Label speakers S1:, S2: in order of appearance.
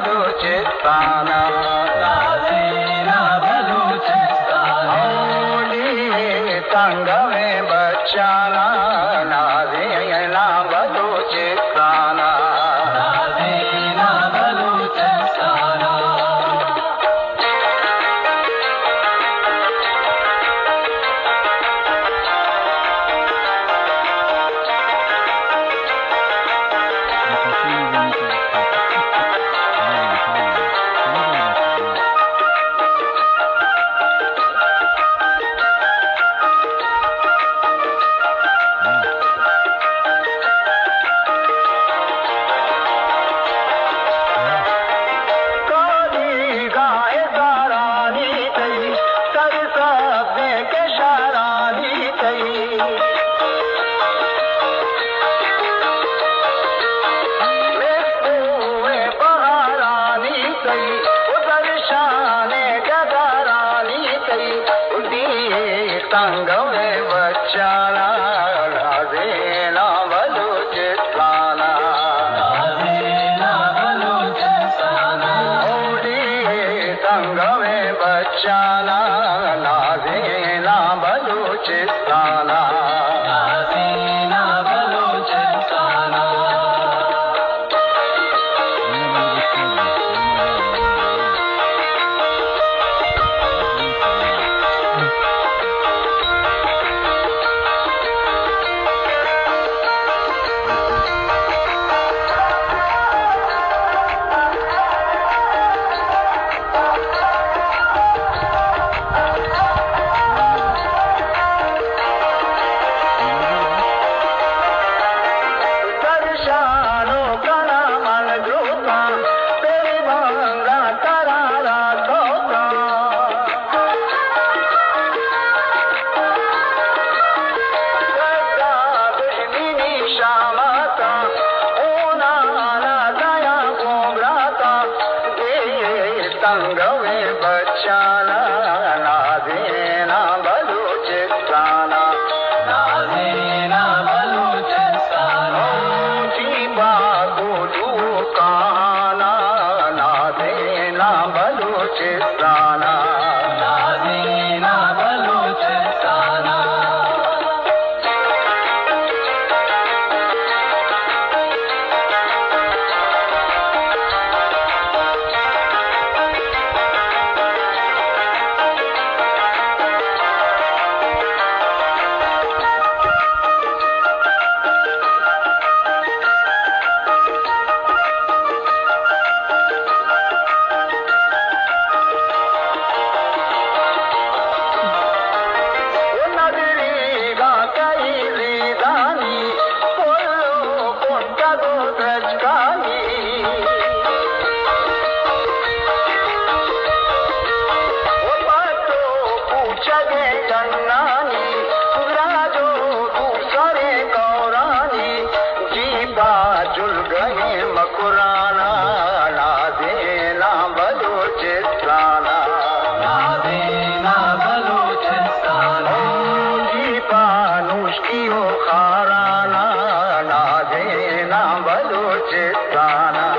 S1: बलूचिस्ताना नाज़ीना बलूचिस्ताना तंग में बचाना नाज़ीना बलूचिस्ताना नाज़ीना बलूचिस्ताना तंग में बचाना नाज़ीना बलूचिस्ताना नाज़ीना बलूचिस्ताना तंग में बचाना नाज़ीना बलूचिस्ताना नाज़ीना बलूचिस्ताना तंग में बचाना नाज़ीना बलूचिस्ताना नाज़ीना बलूचिस्ताना जीवा को दुकाना नाज़ीना बलूचिस्ताना नाज़ीना बलूचिस्ताना मकुराना नाज़ीना बलूचिस्ताना नाज़ीना बलूचिस्ताना जीपा नुश्की हो खाराना नाज़ीना बलूचिस्ताना